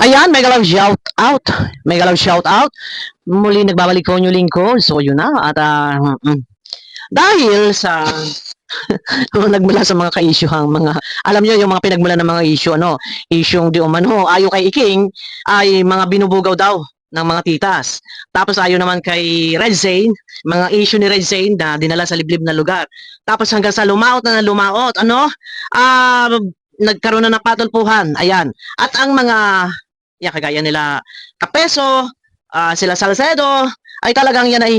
Ayan, mega love shout out. Mega love shout out. Muli nagbabalik ko yung lingkod. So yun na. At dahil sa nagmula sa mga ka-issuehang mga, alam niyo yung mga pinagmula ng mga issue, isyung di umano, ayo kay Iking, ay mga binubugaw daw ng mga titas. Tapos ayo naman kay Red Zane, mga issue ni Red Zane na dinala sa liblib na lugar. Tapos hanggang sa lumaot na lumaot, nagkaroon na ng patulpuhan, ayan. At ang mga, kagaya nila Kapeso, sila Salcedo, ay talagang yan ay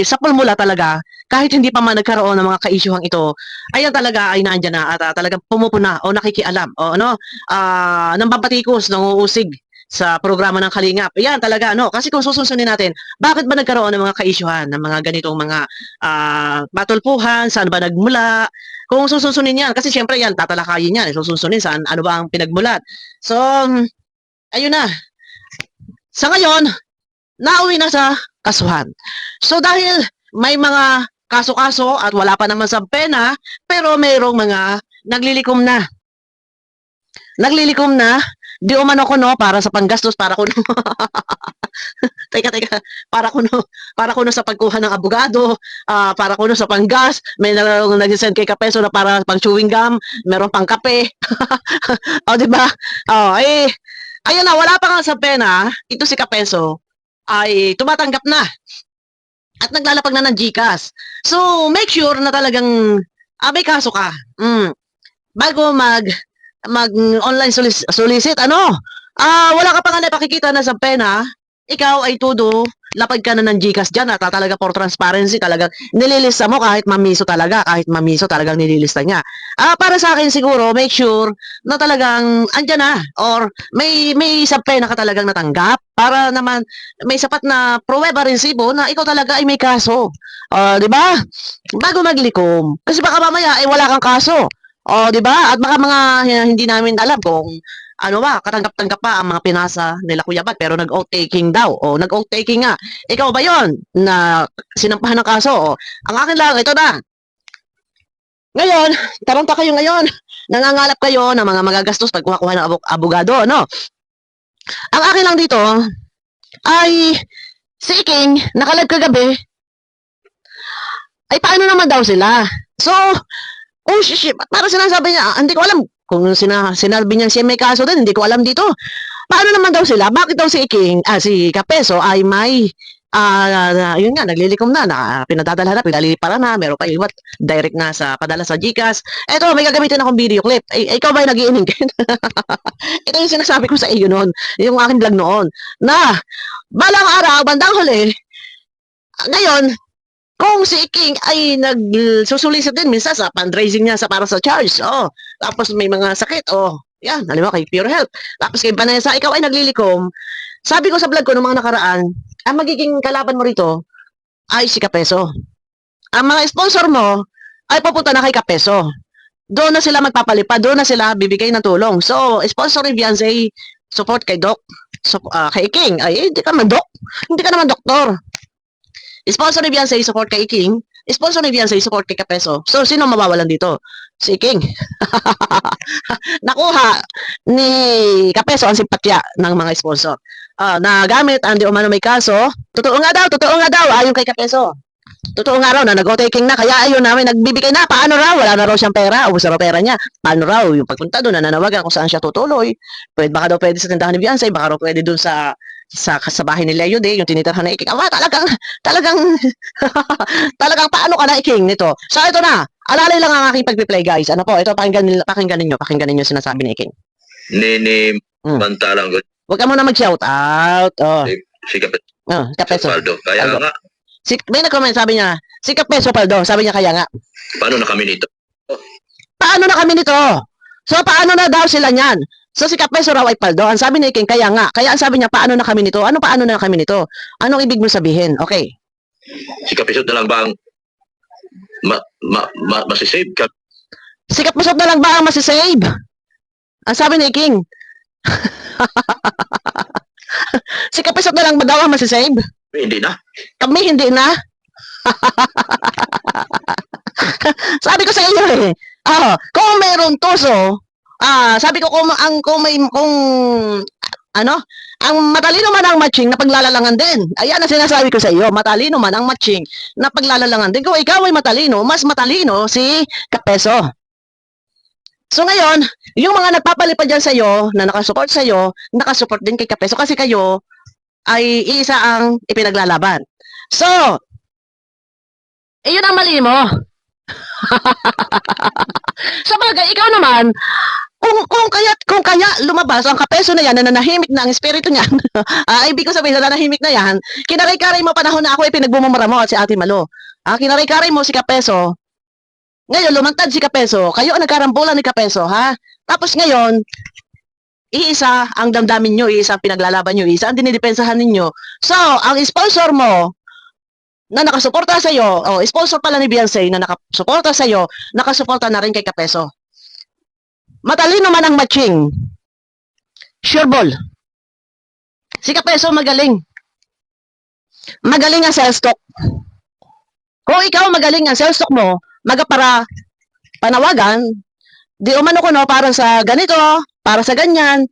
sa pulmula talaga, kahit hindi pa man nagkaroon ng mga ka-issuehang ito, ayan talaga ay nandiyan na at talagang pumupuna o nakikialam o nang babatikos, nanguusig sa programa ng Kalingap. Ayan talaga, kasi kung susunsunin natin, bakit ba nagkaroon ng mga ka-issuehan ng mga ganitong mga patulpuhan, saan ba nagmula? Kung susunsunin yan, kasi syempre yan, tatalakayin yan, susunsunin saan, ano ba ang pinagmulat. So, ayun na. Sa ngayon, nauwi na sa kasuhan. So dahil may mga kaso-kaso at wala pa naman sa pena, pero mayroong mga naglilikom na. Naglilikom na, di umano ko para sa panggastos, para ko teka, para ko sa pagkuha ng abogado, para ko sa panggas, may nag-send kay Kapeso na para pang chewing gum, meron pang kape. O, di ba? Ayun na, wala pa nga sa pena, ito si Kapeso, ay tumatanggap na at naglalapag na ng GCash. So, make sure na talagang may kaso ka. Bago mag online solicit, wala ka pa nga napakikita na sa pena, ikaw ay todo, lapag ka na ng GCash dyan at talaga for transparency, talagang nililista mo kahit mamiso talagang nililista niya. Para sa akin siguro, make sure na talagang andyan na or may sa pena ka talagang natanggap para naman may sapat na pruweba resibo na ikaw talaga ay may kaso. Di ba? Bago maglikom. Kasi baka mamaya ay wala kang kaso. Di ba? At baka mga hindi namin alam kung katanggap-tanggap pa ang mga pinasa nila Kuya Bat, pero nag-oath-taking daw. Nag-oath-taking nga. Ikaw ba yon na sinampahan ng kaso? Ang akin lang, ito na. Ngayon, taranta kayo ngayon. Nangangalap kayo ng mga magagastos pagkuha-kuha ng abogado, Ang akin lang dito, ay si Iking, nakalive kagabi, ay paano naman daw sila? So, para sinasabi niya, hindi ko alam kung sinabi niya siya may kaso din, hindi ko alam dito. Paano naman daw sila? Bakit daw si Iking, si Kapeso ay may yun nga, naglilikom na pinadadala na, pinaliliparan na, meron pa iwat, direct na sa padala sa GCash. Eto, may gagamitin akong video clip. Ikaw ba nagiiningkin? Ito yung sinasabi ko sa iyo noon, yung aking vlog noon, na balang araw, bandang huli, ngayon, kung si King ay nagsusulisit din minsan sa fundraising niya para sa charge, tapos may mga sakit, yan, alam mo, kay Pure Health. Tapos kay Vanessa, ikaw ay naglilikom. Sabi ko sa vlog ko noong mga nakaraan, ang magiging kalaban mo rito ay si Kapeso. Ang mga sponsor mo ay pupunta na kay Kapeso. Doon na sila magpapalipad, doon na sila bibigay ng tulong. So, sponsor ni Beyonce, support kay Doc, kay King. Ay, hindi ka naman Doc, hindi ka naman doktor. Sponsor ni Beyonce, support kay King. Sponsor ni Beyonce, support kay Kapeso. So, sino mawawalan dito? Si King. Nakuha ni Kapeso ang simpatya ng mga sponsor. Na gamit ang di umano may kaso. Totoo nga daw, ayon kay Kapeso. Totoo nga raw na nag-o-taking na, kaya ayun namin nagbibigay na. Paano raw? Wala na raw siyang pera. Ubus na raw pera niya. Paano raw? Yung pagpunta doon, nananawagan kung saan siya tutuloy. Baka daw pwede sa tindahan ni Beyonce, baka raw pwede doon sa bahay ni Leo Day, yung tinitirhan na Iking. Talagang paano ka na Iking nito? So ito na, alalay lang ang aking pagpi-play guys. Ano po, ito pakinggan ninyo sinasabi ni Iking. Nini Bantalang ko. Huwag ka muna mag-shout out. Si Kapeso. Kapeso. Paldo. Kaya Paldo. nga. May nag-comment, sabi niya, si Kapeso Paldo, sabi niya kaya nga. Paano na kami nito? Paano na kami nito? So paano na daw sila niyan? So si Kapeso raw ay Paldo. Ang sabi ni Iking, kaya nga. Kaya ang sabi niya, paano na kami nito? Ano paano na kami nito? Anong ibig mo sabihin? Okay. Si Kapeso na lang ba ang masisave ka? Si Kapeso na lang ba ang masisave? Ang sabi ni Iking. Si Kapeso na lang ba daw ang masisave? Hindi na. Kami hindi na. Sabi ko sa iyo kung mayroon tuso, sabi ko kung Ano? Ang matalino man ang matching na paglalalangan din. Ayan ang sinasabi ko sa iyo. Matalino man ang matching na paglalalangan din. Kung ikaw ay matalino, mas matalino si Kapeso. So ngayon, yung mga nagpapalipad dyan sa iyo, na nakasupport sa iyo, nakasupport din kay Kapeso kasi kayo ay isa ang ipinaglalaban. So, iyon ang mali mo. Sa bagay, ikaw naman, kung kaya lumabas ang Kapeso na yan, na nanahimik na ang espiritu niyan, ibig ko sabihin na nanahimik na yan, kinaray-karay mo panahon na ako ay pinagbumumura mo at si Ate Malo. Kinaray-karay mo si Kapeso, ngayon lumantad si Kapeso, kayo ang nagkarambulan ni Kapeso, ha? Tapos ngayon, iisa ang damdamin nyo, iisa ang pinaglalaban nyo, iisa ang dinidepensahan ninyo. So, ang sponsor mo, na nakasuporta sa iyo, sponsor pala ni Beyonce na nakasuporta sa iyo, nakasuporta na rin kay Kapeso. Matalino man ang matching. Sure ball. Si Kapeso magaling. Magaling ang sales stock. Kung ikaw magaling ang sales stock mo, para panawagan, di umano ko no, para sa ganito, para sa ganyan,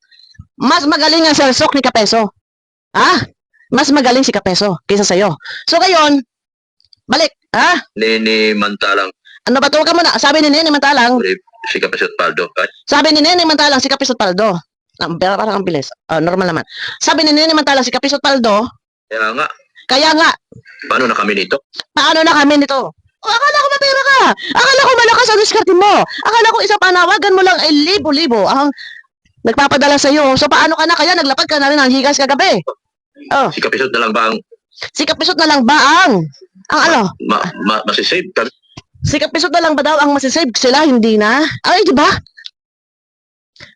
mas magaling ang sales stock ni Kapeso. Mas magaling si Kapeso kaysa sa'yo. So ngayon, balik, Nene Mantalang, Ano ba, tuwag ka muna. Sabi ni Nene Mantalang, si Kapiso at Paldo. sabi ni Nene Mantalang si Kapiso at Paldo. Parang ang bilis. Normal naman. Sabi ni Nene Mantalang si Kapiso at Paldo, Kaya nga, kaya nga, paano na kami nito? paano na kami nito? Akala ko mapera ka. Akala ko malakas ang diskarte mo. Akala ko isang panawagan mo lang ay libo-libo ang nagpapadala sa iyo. So paano ka na kaya naglapag ka na rin ng higas kagabi? Si Kapiso na lang ba ang Si Kapisot na lang ba ang ano? masisave ka? Si Kapisot na lang ba daw ang masisave? Sila hindi na? Ay, di ba?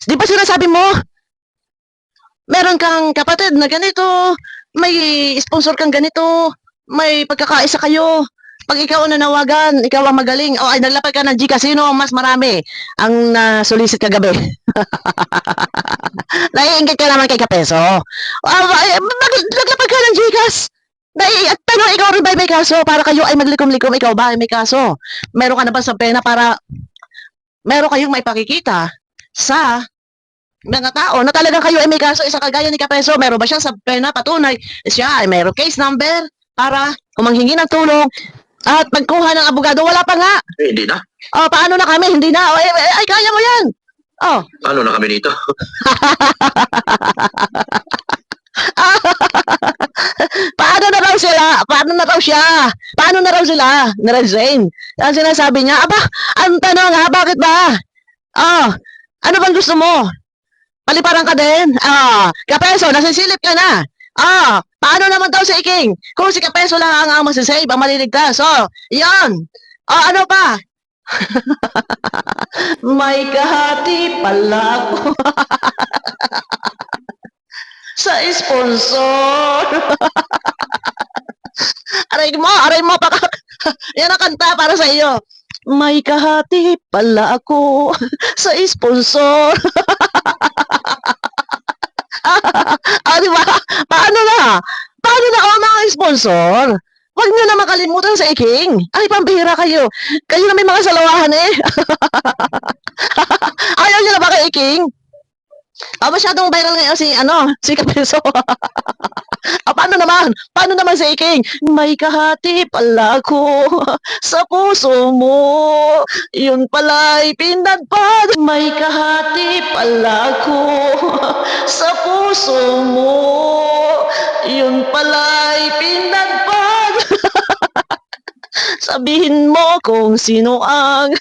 Di ba sinasabi mo? Meron kang kapatid na ganito, may sponsor kang ganito, may pagkakaisa kayo. Pag ikaw ang nanawagan, ikaw ang magaling, ay naglapag ka ng Gcash, sino ang mas marami ang solicit kagabi? Naiingit ka naman kay Kapeso. Naglapag ka ng Gcash. At tanong, ikaw rin ba may kaso? Para kayo ay maglikom-likom, ikaw ba ay may kaso? Meron ka na ba sa pena para meron kayong may pakikita sa mga tao na talagang kayo ay may kaso, isa kagaya ni Kapeso, meron ba siya sa pena patunay? Siya ay mayroong case number para humanghingi ng tulong at pagkuha ng abogado, wala pa nga. Hindi na. Paano na kami? Hindi na. Ay, kaya mo yan. Paano na kami nito? Paano na raw sila? Paano na raw siya? Paano na raw sila? Na-resign. Ang sinasabi niya, ang tanong bakit ba? Ano bang gusto mo? Paliparan ka din? Kapeso, nasisilip ka na. Paano naman daw si Iking? Kung si Kapeso lang ang masisave, ang maliligtas. Yan. Ano pa? May kahati pala ako. Sa sponsor. aray mo, yan ang kanta para sa iyo. May kahati pala ako sa sponsor. Diba? Paano na? Paano na mga sponsor? Huwag nyo na makalimutan sa Iking. Ay, pambihira kayo. Kayo na may mga salawahan eh. Ayaw nyo na ba kay Iking? Masyadong viral ngayon si Kapeso. Paano naman? Paano naman si Iking? May kahati pala ako sa puso mo. Yun pala'y pinagpad. May kahati pala ako sa puso mo. Yun pala'y pinagpad. Sabihin mo kung sino ang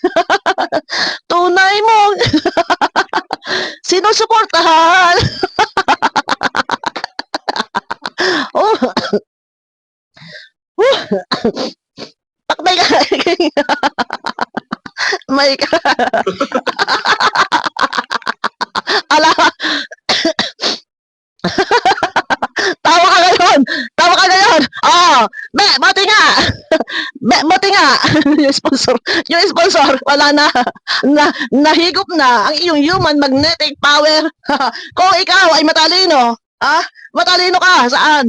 tunay mong sinusuportahan. Pakbay ka. May ka. Ala. Tawa ka ngayon. Mati nga. Mati nga. Yung sponsor, wala na. Nahigop na ang iyong human magnetic power. Kung ikaw ay matalino, matalino ka saan?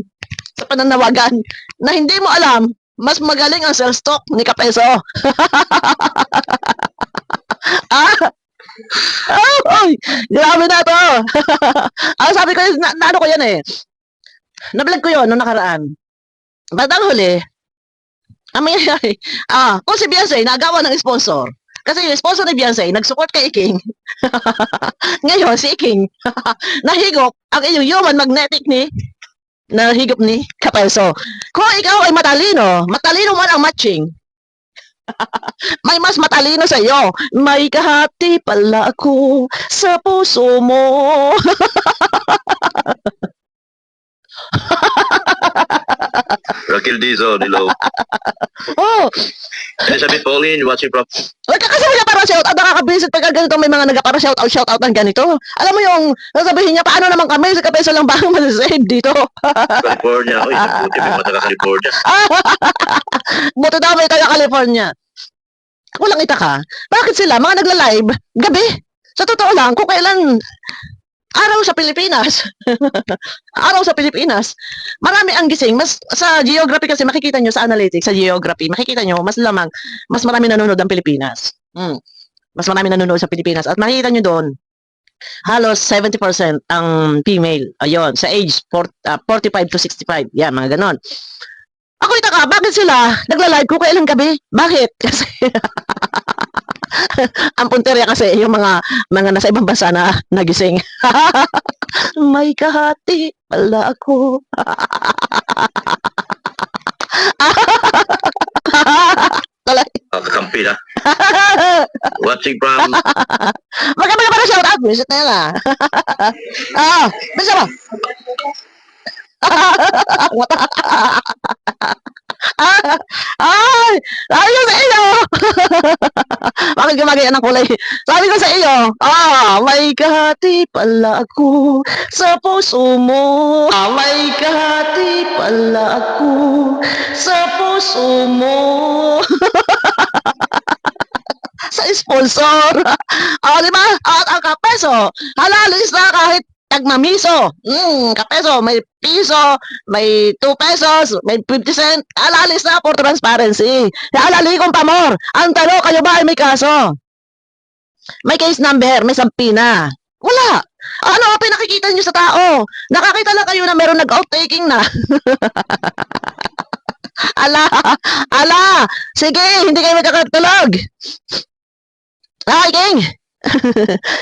Sa pananawagan na hindi mo alam, mas magaling ang sales stock ni Kapeso. Ay, grabe na to. Ang sabi ko, ano ko yan eh. Nablog ko yun nung nakaraan. Bandang huli, ang mangyayari, kung si Beyonce nagawa ng sponsor, kasi yung sponsor ni Beyonce, nag-support kay King. Ngayon, si King, nahigop ang iyong human magnetic nahigop ni Kapeso. Kung ikaw ay matalino man ang matching, may mas matalino sa iyo. May kahati pala ako sa puso mo. Raquel Dizon, hello. Oh, Elizabeth Pauline, watching from... nagkakasama niya para shoutout. Nakakabisit pag ganito may mga nagpara shoutout ng ganito. Alam mo yung sasabihin niya, paano naman kami? Sa Kapeso lang ba ang masasave dito? California. Uy, buti may mga taga-California. Buti daw may taga California. Ako lang itaka. Bakit sila? Mga nagla-live gabi. Sa totoo lang, kung kailan araw sa Pilipinas. Araw sa Pilipinas. Marami ang gising. Mas sa geography kasi makikita nyo sa analytics, sa geography, makikita nyo mas marami nanonood ang Pilipinas. Mas marami nanonood sa Pilipinas. At makikita nyo doon, halos 70% ang female. Ayun, sa age 45 to 65. Yan, mga ganon. Ako itaka, bakit sila nagla-live ko kailang gabi? Bakit? Kasi ang punterya kasi yung mga nasa ibang bansa na nagising. May kahati pala ako. Kakampi na. Watching from... Magkabala para shout out. Visit na yan bisa ba? Ay, sabi ko sa iyo. Bakit gumagaya ng kulay? Sabi ko sa iyo, may kahati pala ako sa puso mo. May kahati pala ako sa puso mo. Sa sponsor. Di ba? At ang Kapeso, halalis na kahit tagmamiso. Kapeso, may piso, may 2 pesos, may 50 cent. Halalis na for transparency. Halali kong pamor. Ang tanong, kayo ba ay may kaso? May case number, may sampina. Wala. Ano pinakikita nyo sa tao? Nakakita lang kayo na meron nag-outtaking na. Ala, sige, hindi kayo magkakatulog. King,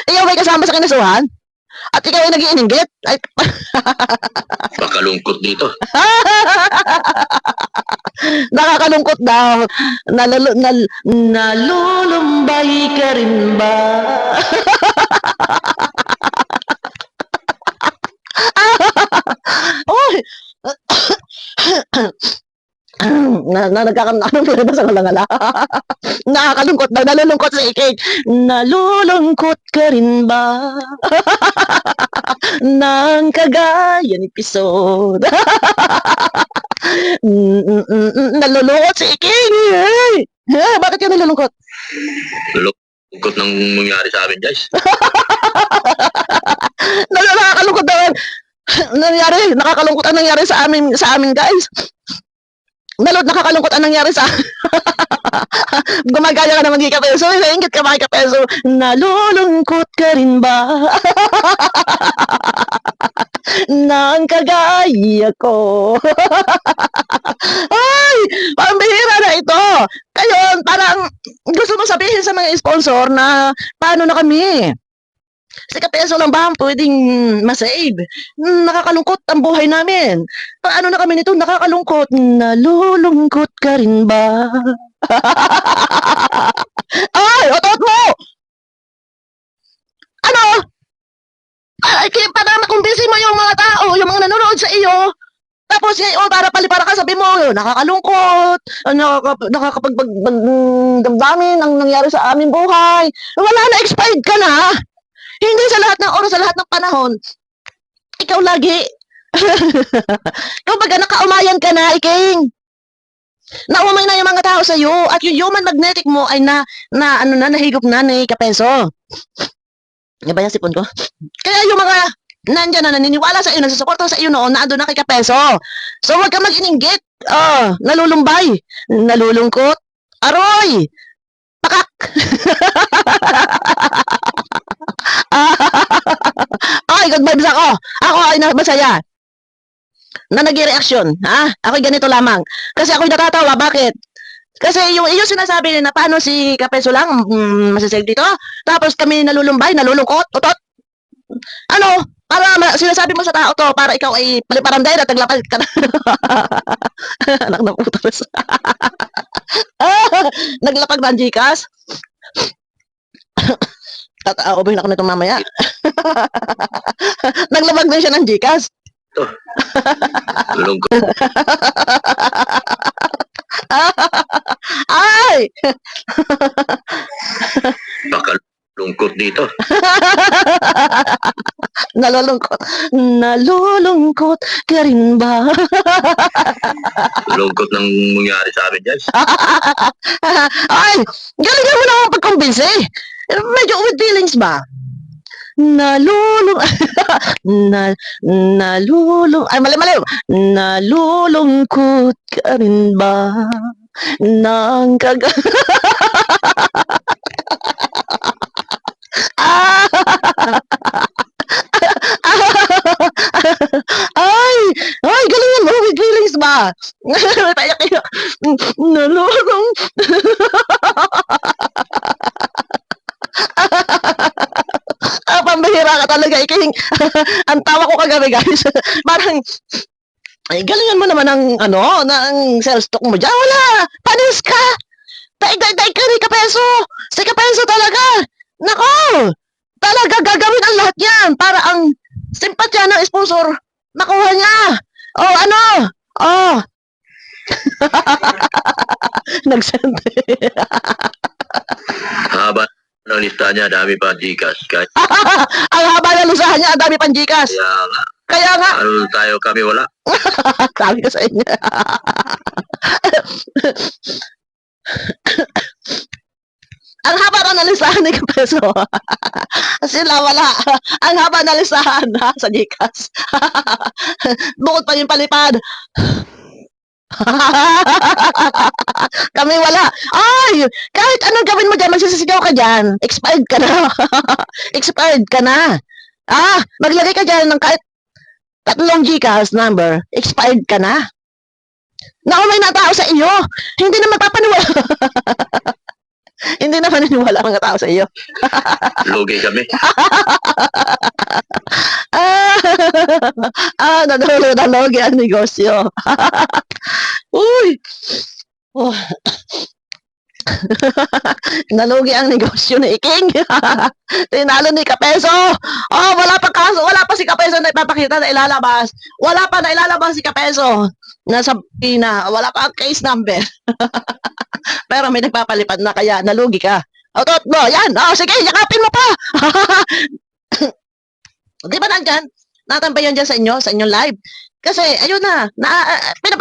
ikaw may kasama sa kinasuhan? At ikaw ay nag-iinggit? Ay, Makalungkot dito. nakakalungkot daw. Nalulumbay ka rin ba? Oy! Nakakalungkot daw, nalulungkot si Iking. Nalulungkot ka rin ba? Nang kagaya ni Pisod. Nalulungkot si Iking. Bakit ka nalulungkot? Nalungkot ng nangyari sa amin, guys. Nakakalungkot daw. Nakakalungkot ang nangyari sa amin guys. Nakakalungkot ang nangyari sa gumagaya ka naman kay Kapeso, nainggit ka ba kay Kapeso? Nalulungkot ka rin ba? Nang kagaya ko. Ay, pambihira na ito. Kayo, parang gusto mo sabihin sa mga sponsor na paano na kami? Si Kapeso lang ba ang pwedeng masave? Nakakalungkot ang buhay namin. Paano na kami nito? Nakakalungkot. Nalulungkot ka rin ba? Ay, otot mo! Ano? Ay, para makumbisi mo yung mga tao, yung mga nanonood sa iyo. Tapos, para palipara ka, sabi mo, nakakalungkot, nakakapagdamdamin ang nangyari sa aming buhay. Wala na, expired ka na. Hindi sa lahat ng oras, sa lahat ng panahon. Ikaw lagi. Ikaw baga nakaumayan ka na, Iking. Naumay na yung mga tao sa iyo at yung human magnetic mo ay nahigop na ni Kapeso. Yan ba yung sipon ko? Kaya yung mga nandyan na naniniwala sa iyo, nagsusuporta sa iyo noon, naando na kay Kapeso. So huwag ka mag-ininggit. Nalulumbay. Nalulungkot. Aroy! Pakak! Okay, good vibes ako. Ako ay masaya na nag-reaction. Ha? Ako'y ganito lamang. Kasi ako'y natatawa. Bakit? Kasi yung sinasabi na paano si Kapeso lang masasig dito. Tapos kami nalulumbay, nalulungkot, utot. Ano? Para sinasabi mo sa tao to, para ikaw ay paliparanday at naglapag ka na. Anak na putas. Naglapag na ang Gcash. Tatauboy na ako nito mamaya. Naglabag din siya ng Gcash. Lungkot. Ay! Baka lungkot dito. Nalulungkot. Nalulungkot ka rin ba? Lungkot ng mangyari sa amin, guys. Ay! Galingan mo na akong pagkumbinsi. Medyo with feelings ba? Ay, mali. Nalulungkot ka rin ba? Nang ay, galingan mo with feelings ba? Payak-iyak. Nalulung. Pambihira ka talaga, Iking. Ang tawa ko kagabi, guys. Parang, ay, galingan mo naman ng, ng sales talk mo dyan. Wala! Panis ka! Daig-daig ka ni Kapeso! Si Kapeso talaga! Nako! Talaga gagawin ang lahat yan para ang simpatya ng sponsor makuha niya! Oh, ano? Oh! Nag-send. Haba ng lista niya, dami pa Gcash. Kaya Ang haba ng listahan niya, ang dami pang Gcash. nga, Kaya nga, ano tayo kami wala. sabi ko sa inyo. Ang haba na ng listahan ni Kapeso. Sila wala. Ang haba na listahan sa Gcash. Bukod pa yung palipad. Kami wala. Ay, kahit anong gawin mo dyan, magsisisigaw ka dyan. Expired ka na. Expired ka na. Maglagay ka dyan ng kahit 3 Gcash number. Expired ka na. Naku, may natao sa iyo. Hindi naman papaniwala. Hindi naman niniwala ang mga tao sa iyo. Lugi kami. Nalogi ang negosyo. Uy! Oh. Nalugi ang negosyo ni Iking. Tinalo ni Kapeso. Oh, wala pa kaso. Wala pa si Kapeso na ipapakita na ilalabas. Wala pa na ilalabas si Kapeso. Nasa pina. Wala pa ang case number. Pero may nagpapalipad na kaya nalugi ka. Otot mo, yan. Oh, sige, yakapin mo pa. Di ba nandyan? Natambay yan dyan sa inyong live. Kasi, ayun na,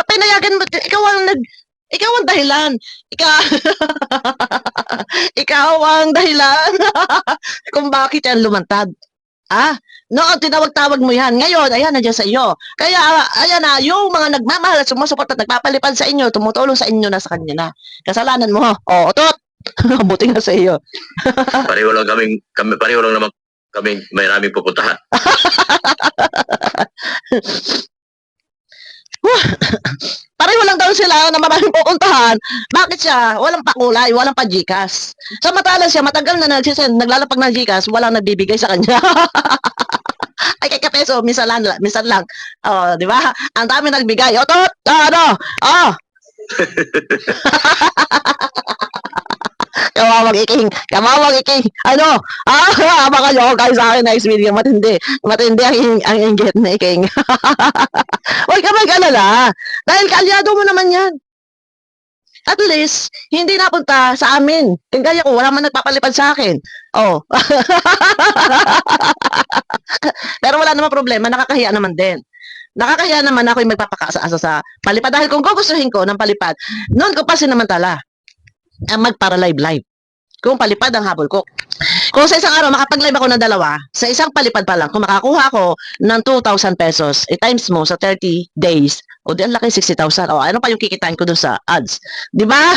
pinayagan mo, ikaw ang dahilan. Ikaw ang dahilan kung bakit yan lumantad. Noon, tinawag-tawag mo yan. Ngayon, ayan, nandiyan sa iyo. Kaya, ayan na, yung mga nagmamahal at sumusuporta at nagpapalipad sa inyo, tumutulong sa inyo na sa kanya na. Kasalanan mo. Oh, otot. Buti nga sa iyo. Pareho lang naman kami may raming pupuntahan. Pareho lang daw sila na maraming pupuntahan. Bakit siya? Walang pakulay, walang pa-Gcash. Samantalang siya, matagal na naglalapag ng Gcash, walang nagbibigay sa kanya. Ay, kay Kapeso, minsan lang. Oh, di ba? Ang dami nagbigay. Otot! Oh! Kamawag iking. Ano? Baka joke kayo sa akin next video. Matindi ang inggit na iking. Huwag ka mag-alala. Dahil kaalyado mo naman yan. At least, hindi napunta sa amin. Kaya ko, wala man nagpapalipad sa akin. Oh. Pero wala naman problema, nakakahiya naman din. Nakakahiya naman ako yung magpapakaasa sa palipad. Dahil kung gugustuhin ko ng palipad, noon ko pa sinamantala magpara-live. Kung palipad ang habol ko. Kung sa isang araw makapag-live ako ng 2, sa isang palipad pa lang, kung makakuha ako ng 2,000 pesos, i-times mo sa 30 days, o di ang laki 60,000. O ano pa yung kikitain ko dun sa ads? Di ba?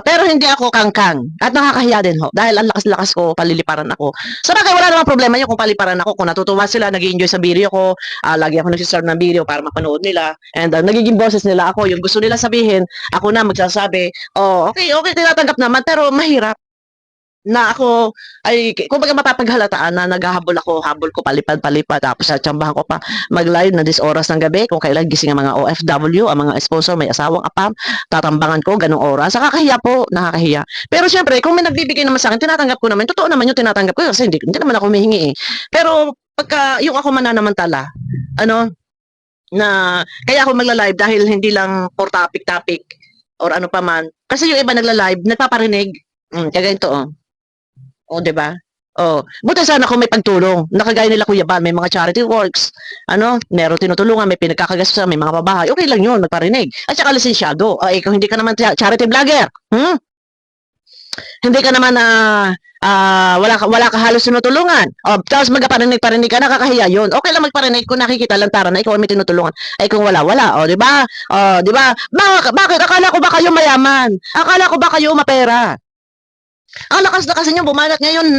Pero hindi ako kangkang. At nakakahiya din ho. Dahil ang lakas-lakas ko, paliliparan ako. Sa bagay, wala namang problema yun kung paliparan ako. Kung natutuwa sila, nag-enjoy sa video ko, lagi ako nag-serve ng video para mapanood nila. And nagiging boses nila ako. Yung gusto nila sabihin, ako na magsasabi, okay, tinatanggap naman. Pero mahirap na ako ay kumbaga mapapaghalataan na naghahabol ako, habol ko palipad-palipad tapos tsambahan ko pa mag-live na 10 oras ng gabi kung kailan gising ang mga OFW, ang mga sponsor, may asawang apam, tatambangan ko ganung oras. Nakakahiya po, nakakahiya. Pero syempre, kung may nagbibigay naman sa akin, tinatanggap ko naman. Totoo naman yung tinatanggap ko kasi hindi naman ako humihingi eh. Pero pagka yung ako mananamantala, na kaya ako magla-live dahil hindi lang for topic or ano pa man. Kasi yung iba nagla-live, nagpaparinig. Kagaya ito, di ba? Buti sana kung may pagtulong. Nakagaya nila Kuya Bal, may mga charity works. Meron tinutulungan, may pinagkakagastusan, may mga pabahay. Okay lang yun, magparinig. At saka lisensyado. Ikaw hindi ka naman charity vlogger. Hindi ka naman wala ka halos tinutulungan. Tapos magparinig ka, nakakahiya yun. Okay lang magparinig kung nakikita lantaran na ikaw may tinutulungan. Ay kung wala. Di ba? Di ba? Bakit? Akala ko ba kayo mayaman? Akala ko ba kayo mapera? Ang lakas na kasi nyo bumanat ngayon,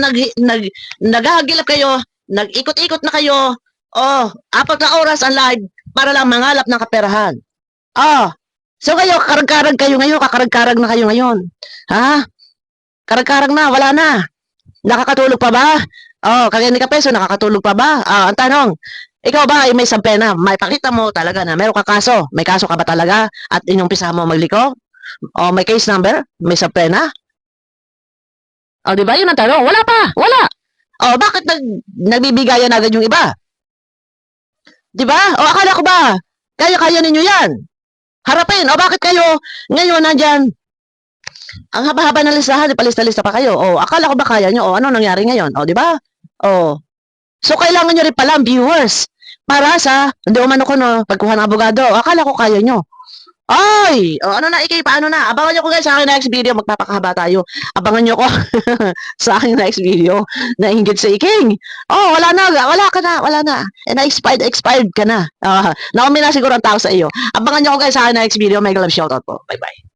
naghahagilap kayo, nag-ikot-ikot na kayo, 4 na oras ang live para lang mangalap ng kaperahan. So kayo, kakarag-karag kayo ngayon, kakarag-karag na kayo ngayon. Ha? Karag-karag na, wala na. Nakakatulog pa ba? Kagaya ni Kapeso, nakakatulog pa ba? Ang tanong, ikaw ba ay may sampena? May pakita mo talaga na meron ka kaso. May kaso ka ba talaga? At inumpisa mo magliko? May case number? May sampena? Di ba? Yun ang tanong. Wala pa. Wala. Bakit nagbibigayan agad yung iba? Di ba? Akala ko ba? Kaya-kaya ninyo yan. Harapin. Bakit kayo ngayon nandyan? Ang haba-haba ng listahan, palista-lista pa kayo. Akala ko ba kaya nyo? Ano nangyari ngayon? Di ba? So, kailangan nyo rin pala ang viewers para sa, hindi umano ko pagkuha ng abogado. Akala ko kaya nyo. Ano na, paano na? Abangan nyo ko guys sa aking next video. Magpapakahaba tayo. Abangan nyo ko sa aking next video na inggit sa iking. Wala ka na. Expired ka na. Naumi na siguro ang tao sa iyo. Abangan nyo ko guys sa aking next video. Mega love shoutout po. Bye-bye.